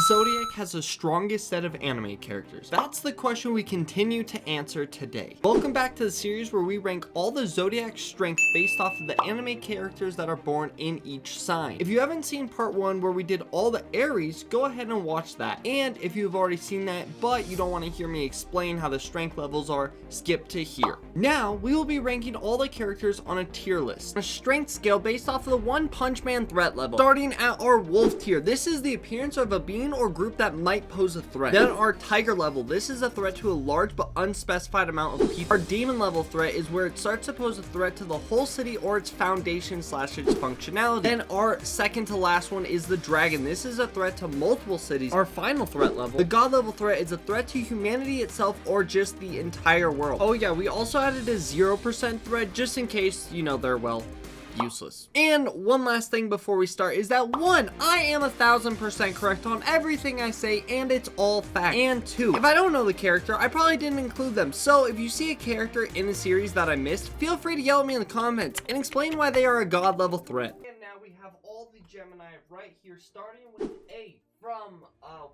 Zodiac has the strongest set of anime characters? That's the question we continue to answer today. Welcome back to the series where we rank all the Zodiac strength based off of the anime characters that are born in each sign. If you haven't seen part 1 where we did all the Aries, go ahead and watch that. And if you've already seen that but you don't want to hear me explain how the strength levels are, skip to here. Now we will be ranking all the characters on a tier list, a strength scale based off of the One Punch Man threat level. Starting at our Wolf tier, this is the appearance of a being or group that might pose a threat. Then our Tiger level, this is a threat to a large but unspecified amount of people. Our Demon level threat is where it starts to pose a threat to the whole city or its foundation / its functionality. Then our second to last one is the Dragon. This is a threat to multiple cities. Our final threat level, the God level threat, is a threat to humanity itself or just the entire world. Oh yeah, we also added a 0% threat just in case, you know, they're, well, useless. And one last thing before we start is that 1, I am 1000% correct on everything I say and it's all fact. And 2, if I don't know the character, I probably didn't include them. So if you see a character in the series that I missed, feel free to yell at me in the comments and explain why they are a God level threat. And now we have all the Gemini right here, starting with A from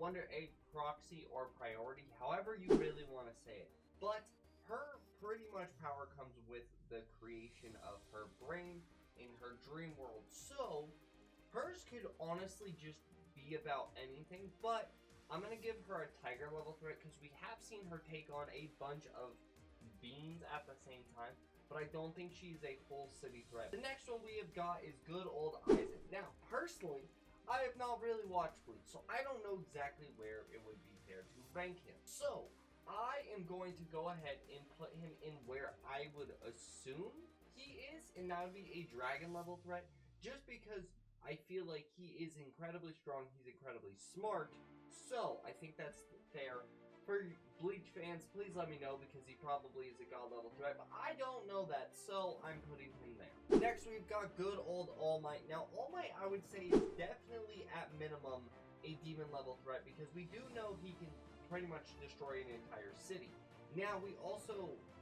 Wonder Egg Proxy or Priority, however you really want to say it. But her pretty much power comes with the creation of her brain in her dream world, so hers could honestly just be about anything, but I'm gonna give her a Tiger level threat because we have seen her take on a bunch of beings at the same time, but I don't think she's a full city threat. The next one we have got is good old Aizen. Now, personally, I have not really watched Bleach, so I don't know exactly where it would be fair to rank him. So I am going to go ahead and put him in where I would assume he is, and that would be a Dragon level threat, just because I feel like he is incredibly strong, he's incredibly smart, so I think that's fair. For Bleach fans, please let me know, because he probably is a God level threat, but I don't know that, so I'm putting him there. Next we've got good old All Might. Now All Might, I would say, is definitely at minimum a Demon level threat, because we do know he can pretty much destroy an entire city. Now,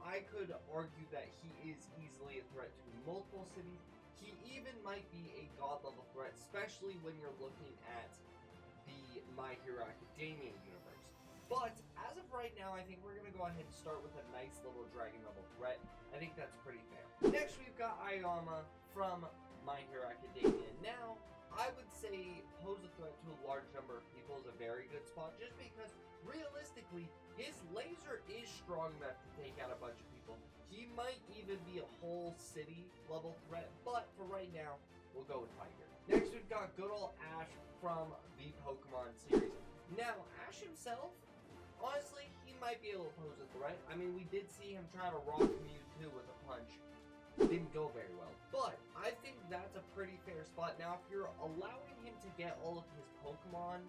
I could argue that he is easily a threat to multiple cities. He even might be a God level threat, especially when you're looking at the My Hero Academia universe. But as of right now, I think we're going to go ahead and start with a nice little Dragon level threat. I think that's pretty fair. Next, we've got Aoyama from My Hero Academia. Now, I would say pose a threat to a large number of people is a very good spot, just because realistically, his laser is strong enough to take out a bunch of people. He might even be a whole city level threat, but for right now, we'll go with Tiger. Next, we've got good old Ash from the Pokemon series. Now, Ash himself, honestly, he might be able to pose a threat. I mean, we did see him try to rock Mewtwo with a punch. Didn't go very well, but I think that's a pretty fair spot. Now, if you're allowing him to get all of his Pokemon,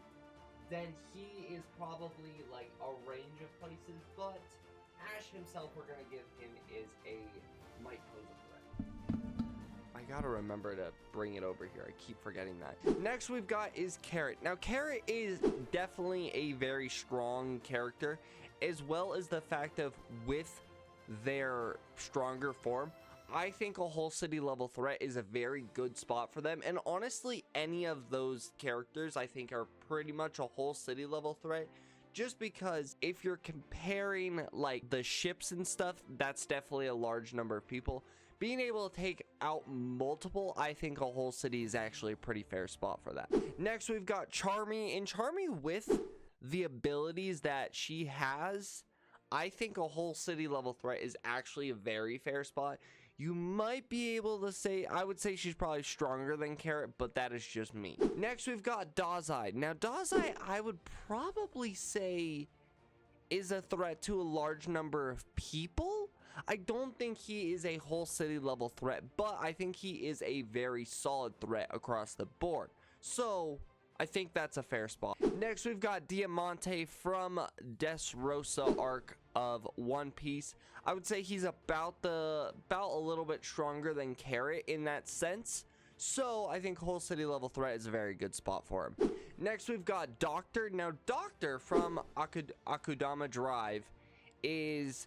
then he is probably like a range of places, but Ash himself, we're gonna give him is a might pose a threat. I gotta remember to bring it over here. I keep forgetting that. Next we've got is Carrot. Now Carrot is definitely a very strong character, as well as the fact of with their stronger form, I think a whole city level threat is a very good spot for them. And honestly, any of those characters I think are pretty much a whole city level threat. Just because if you're comparing like the ships and stuff, that's definitely a large number of people. Being able to take out multiple, I think a whole city is actually a pretty fair spot for that. Next, we've got Charmy. And Charmy, with the abilities that she has, I think a whole city level threat is actually a very fair spot. You might be able to say, I would say she's probably stronger than Carrot, but that is just me. Next, we've got Dazai. Now, Dazai, I would probably say, is a threat to a large number of people. I don't think he is a whole city level threat, but I think he is a very solid threat across the board. So, I think that's a fair spot. Next, we've got Diamante from Dressrosa arc of One Piece. I would say he's about a little bit stronger than Carrot in that sense. So I think whole city level threat is a very good spot for him. Next, we've got Doctor. Now, Doctor from Akudama Drive is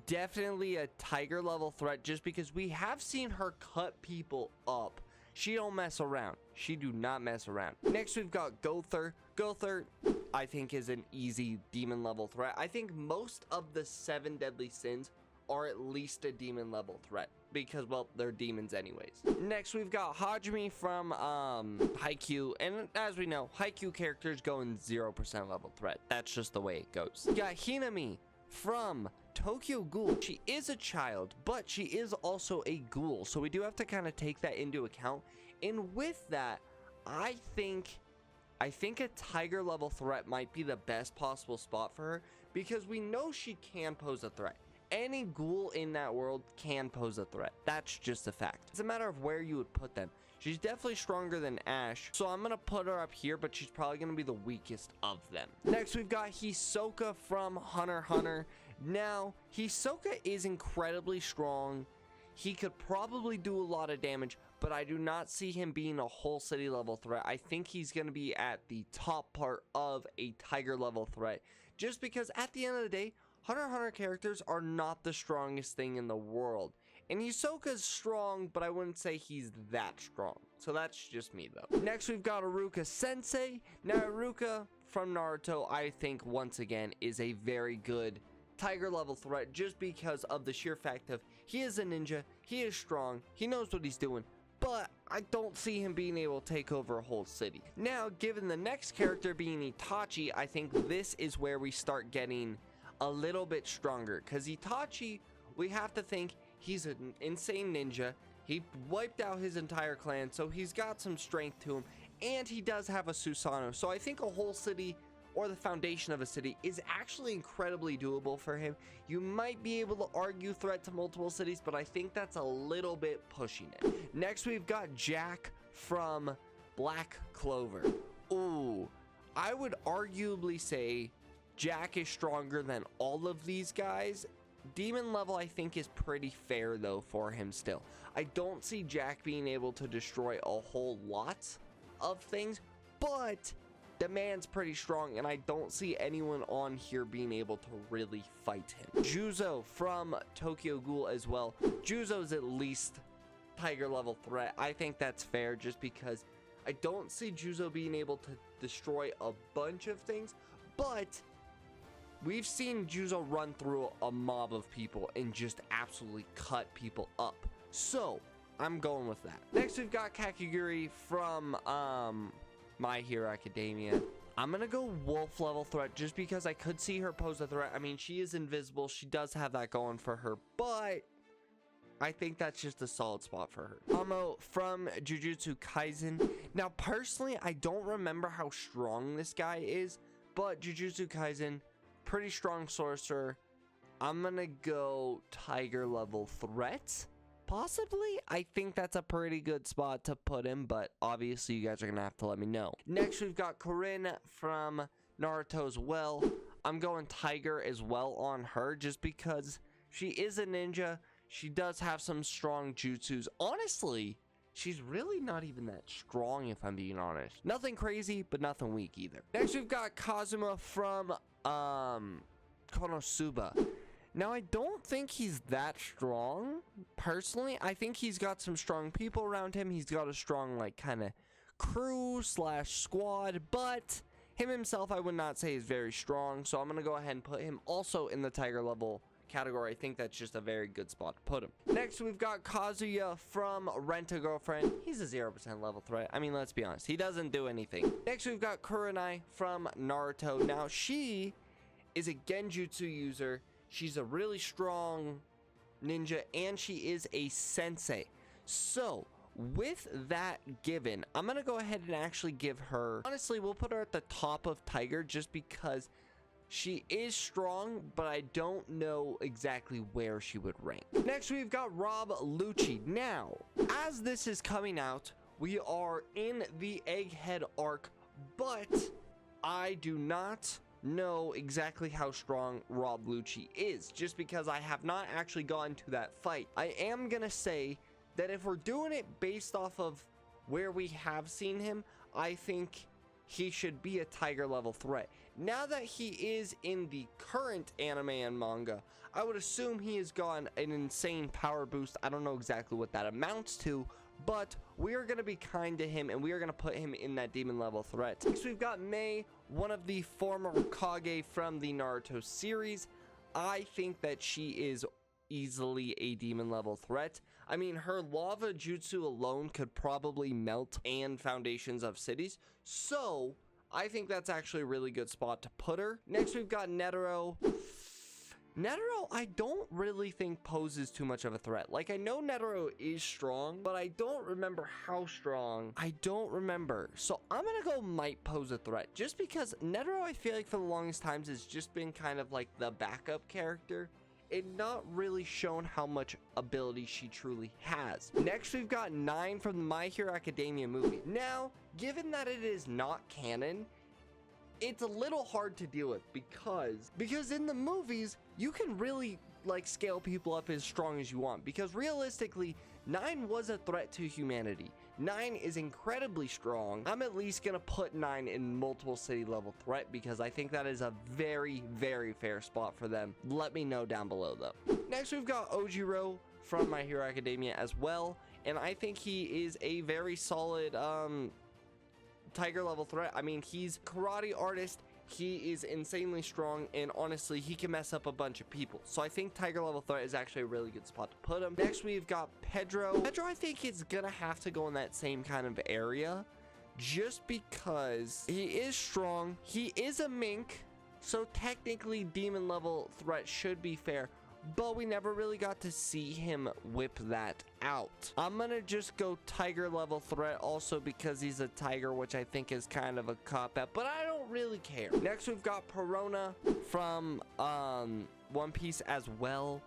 definitely a Tiger level threat, just because we have seen her cut people up She don't mess around. She do not mess around. Next, we've got Gowther. Gowther, I think, is an easy demon level threat. I think most of the 7 deadly sins are at least a demon level threat because, well, they're demons anyways. Next, we've got Hajime from Haikyuu, and as we know, Haikyuu characters go in 0% level threat. That's just the way it goes. We got Hinami from Tokyo Ghoul. She is a child, but she is also a ghoul, so we do have to kind of take that into account. And with that, I think a tiger level threat might be the best possible spot for her because we know she can pose a threat. Any ghoul in that world can pose a threat. That's just a fact. It's a matter of where you would put them. She's definitely stronger than Ash, so I'm gonna put her up here, but she's probably gonna be the weakest of them. Next, we've got Hisoka from Hunter x Hunter. Now, Hisoka is incredibly strong. He could probably do a lot of damage, but I do not see him being a whole city level threat. I think he's going to be at the top part of a tiger level threat, just because at the end of the day, Hunter x Hunter characters are not the strongest thing in the world. And Hisoka's strong, but I wouldn't say he's that strong. So that's just me though. Next, we've got Iruka Sensei. Now, Iruka from Naruto, I think once again is a very good tiger level threat just because of the sheer fact of he is a ninja, he is strong, he knows what he's doing, but I don't see him being able to take over a whole city. Now, given the next character being Itachi, I think this is where we start getting a little bit stronger, because Itachi, we have to think he's an insane ninja. He wiped out his entire clan, so he's got some strength to him, and he does have a Susanoo, so I think a whole city or the foundation of a city is actually incredibly doable for him. You might be able to argue threat to multiple cities, but I think that's a little bit pushing it. Next, we've got Jack from Black Clover. Ooh, I would arguably say Jack is stronger than all of these guys. Demon level, I think, is pretty fair though for him still. I don't see Jack being able to destroy a whole lot of things, but the man's pretty strong, and I don't see anyone on here being able to really fight him. Juuzou from Tokyo Ghoul as well. Juuzou's at least tiger level threat. I think that's fair just because I don't see Juuzou being able to destroy a bunch of things, but we've seen Juuzou run through a mob of people and just absolutely cut people up. So I'm going with that. Next, we've got Kakiguri from My Hero Academia. I'm gonna go wolf level threat just because I could see her pose a threat. I mean, she is invisible, she does have that going for her, but I think that's just a solid spot for her. Kamo from Jujutsu Kaisen. Now, personally, I don't remember how strong this guy is, but Jujutsu Kaisen, pretty strong sorcerer. I'm gonna go tiger level threat. Possibly. I think that's a pretty good spot to put him, but obviously you guys are gonna have to let me know. Next, we've got Karin from Naruto as well. I'm going tiger as well on her just because she is a ninja. She does have some strong jutsus. Honestly, she's really not even that strong if I'm being honest. Nothing crazy, but nothing weak either. Next, we've got Kazuma from Konosuba. Now, I don't think he's that strong, personally. I think he's got some strong people around him. He's got a strong, like, kind of crew / squad, but him himself, I would not say is very strong, so I'm going to go ahead and put him also in the tiger level category. I think that's just a very good spot to put him. Next, we've got Kazuya from Rent-A-Girlfriend. He's a 0% level threat. I mean, let's be honest. He doesn't do anything. Next, we've got Kurenai from Naruto. Now, she is a genjutsu user. She's a really strong ninja, and she is a sensei. So, with that given, I'm going to go ahead and actually give her... Honestly, we'll put her at the top of Tiger just because she is strong, but I don't know exactly where she would rank. Next, we've got Rob Lucci. Now, as this is coming out, we are in the Egghead arc, but I do not know exactly how strong Rob Lucci is, just because I have not actually gotten to that fight. I am gonna say that if we're doing it based off of where we have seen him, I think he should be a tiger level threat. Now that he is in the current anime and manga, I would assume he has gotten an insane power boost. I don't know exactly what that amounts to, but we are going to be kind to him and we are going to put him in that demon level threat. Next, we've got Mei, one of the former Kage from the Naruto series. I think that she is easily a demon level threat. I mean, her lava jutsu alone could probably melt and foundations of cities. So I think that's actually a really good spot to put her. Next, we've got Netaro. Netaro, I don't really think poses too much of a threat. Like, I know Netaro is strong, but I don't remember how strong. I don't remember. So I'm gonna go might pose a threat, just because Netaro, I feel like for the longest times has just been kind of like the backup character and not really shown how much ability she truly has. Next, we've got 9 from the My Hero Academia movie. Now, given that it is not canon, it's a little hard to deal with because in the movies you can really like scale people up as strong as you want, because realistically 9 was a threat to humanity. 9 is incredibly strong. I'm at least gonna put 9 in multiple city level threat because I think that is a very, very fair spot for them. Let me know down below though. Next, we've got Ojiro from My Hero Academia as well, and I think he is a very solid tiger level threat. I mean, he's karate artist, he is insanely strong, and honestly he can mess up a bunch of people, so I think tiger level threat is actually a really good spot to put him. Next, we've got Pedro. I think is gonna have to go in that same kind of area just because he is strong, he is a mink, so technically demon level threat should be fair, but we never really got to see him whip that out. I'm gonna just go tiger level threat also because he's a tiger, which I think is kind of a cop-out, but I don't really care. Next, we've got Perona from One Piece as well.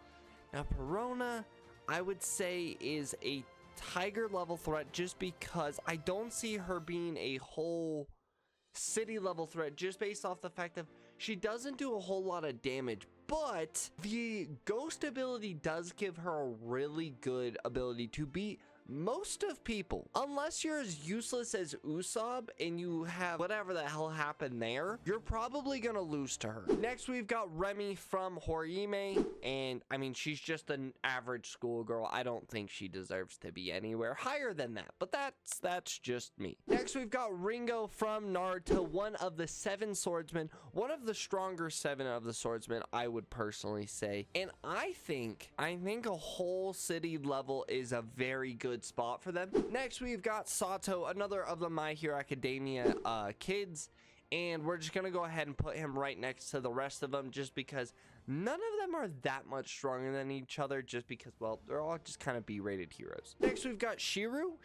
Now, Perona, I would say, is a tiger level threat just because I don't see her being a whole city level threat just based off the fact that she doesn't do a whole lot of damage, but the ghost ability does give her a really good ability to beat most of people. Unless you're as useless as Usopp and you have whatever the hell happened there, you're probably gonna lose to her. Next, we've got Remi from Hajime, and I mean, she's just an average schoolgirl. I don't think she deserves to be anywhere higher than that, but that's just me. Next, we've got Ringo from Naruto, one of the 7 swordsmen, one of the stronger 7 of the swordsmen, I would personally say, and I think a whole city level is a very good spot for them. Next, we've got Sato, another of the My Hero Academia kids, and we're just gonna go ahead and put him right next to the rest of them just because none of them are that much stronger than each other, just because, well, they're all just kind of B-rated heroes. Next, we've got Shiryuu,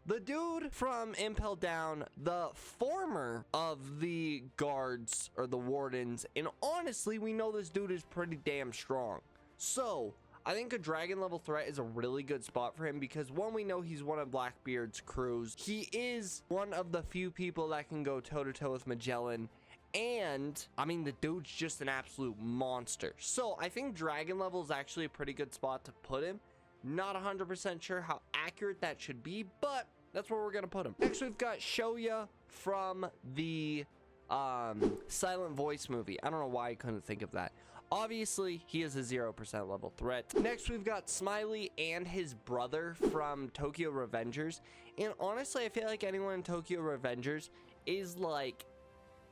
the dude from Impel Down, the former of the guards or the wardens, and honestly, we know this dude is pretty damn strong. So I think a dragon level threat is a really good spot for him because, one, we know he's one of Blackbeard's crews. He is one of the few people that can go toe-to-toe with Magellan. And I mean, the dude's just an absolute monster. So I think dragon level is actually a pretty good spot to put him. Not 100% sure how accurate that should be, but that's where we're gonna put him. Next, we've got Shoya from the Silent Voice movie. I don't know why I couldn't think of that. Obviously, he is a 0% level threat. Next, we've got Smiley and his brother from Tokyo Revengers. And honestly, I feel like anyone in Tokyo Revengers is like,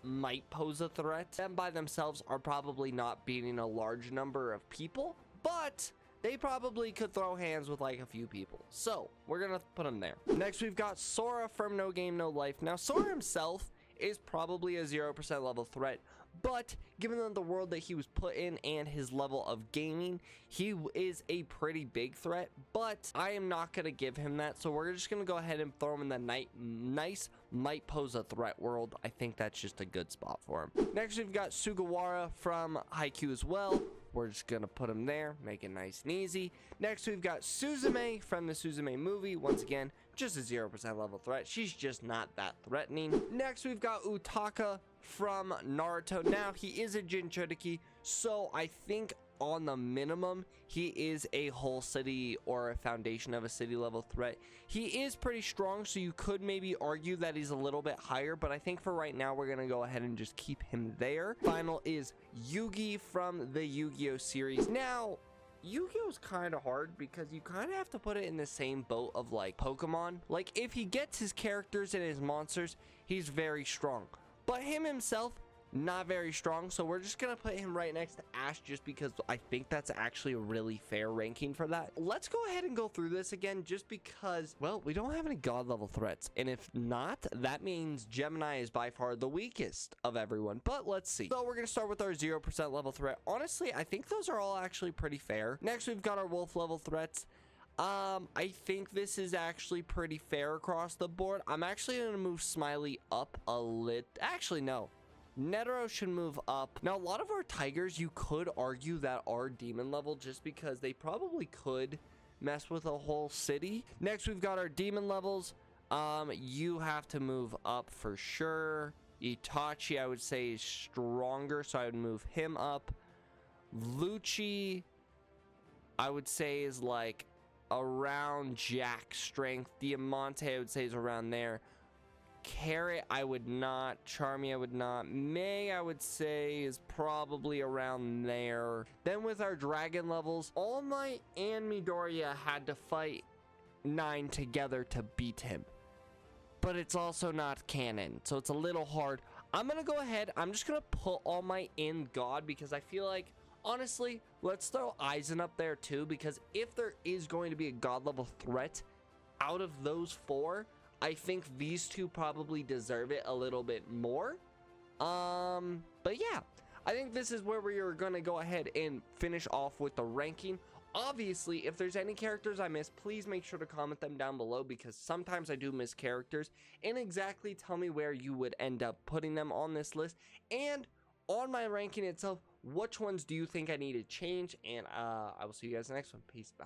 might pose a threat. Them by themselves are probably not beating a large number of people, but they probably could throw hands with like a few people. So we're gonna put him there. Next, we've got Sora from No Game No Life. Now, Sora himself is probably a 0% level threat, but given the world that he was put in and his level of gaming, he is a pretty big threat, but I am not going to give him that, so we're just going to go ahead and throw him in the nice might pose a threat world. I think that's just a good spot for him. Next, we've got Sugawara from Haikyuu as well. We're just gonna put him there, make it nice and easy. Next, we've got Suzume from the Suzume movie. Once again, just a 0% level threat. She's just not that threatening. Next, we've got Utaka from Naruto. Now, he is a Jinchuriki, so I think on the minimum, he is a whole city or a foundation of a city level threat. He is pretty strong, so you could maybe argue that he's a little bit higher, but I think for right now, we're gonna go ahead and just keep him there. Final is Yugi from the Yu-Gi-Oh series. Now, Yu-Gi-Oh's kind of hard because you kind of have to put it in the same boat of like Pokemon. Like if he gets his characters and his monsters, he's very strong, but him himself, not very strong. So we're just gonna put him right next to Ash just because I think that's actually a really fair ranking for that. Let's go ahead and go through this again just because, well, we don't have any god level threats, and if not, that means Gemini is by far the weakest of everyone. But let's see. So we're gonna start with our 0% level threat. Honestly, I think those are all actually pretty fair. Next, we've got our wolf level threats. I think this is actually pretty fair across the board. I'm actually gonna move Smiley up a lit. Actually, no. Netaro should move up. Now, a lot of our tigers, you could argue that are demon level just because they probably could mess with a whole city. Next, we've got our demon levels. You have to move up for sure. Itachi, I would say, is stronger, so I would move him up. Lucci, I would say, is like around Jack strength. Diamante, I would say, is around there. Carrot, I would not. Charmy, I would not. May, I would say, is probably around there. Then with our dragon levels, All Might and Midoriya had to fight 9 together to beat him. But it's also not canon, so it's a little hard. I'm going to go ahead. I'm just going to put All Might in God because I feel like, honestly, let's throw Aizen up there too, because if there is going to be a God level threat out of those 4, I think these 2 probably deserve it a little bit more. But yeah, I think this is where we are going to go ahead and finish off with the ranking. Obviously, if there's any characters I missed, please make sure to comment them down below because sometimes I do miss characters, and exactly tell me where you would end up putting them on this list. And on my ranking itself, which ones do you think I need to change? And I will see you guys in the next one. Peace, bye.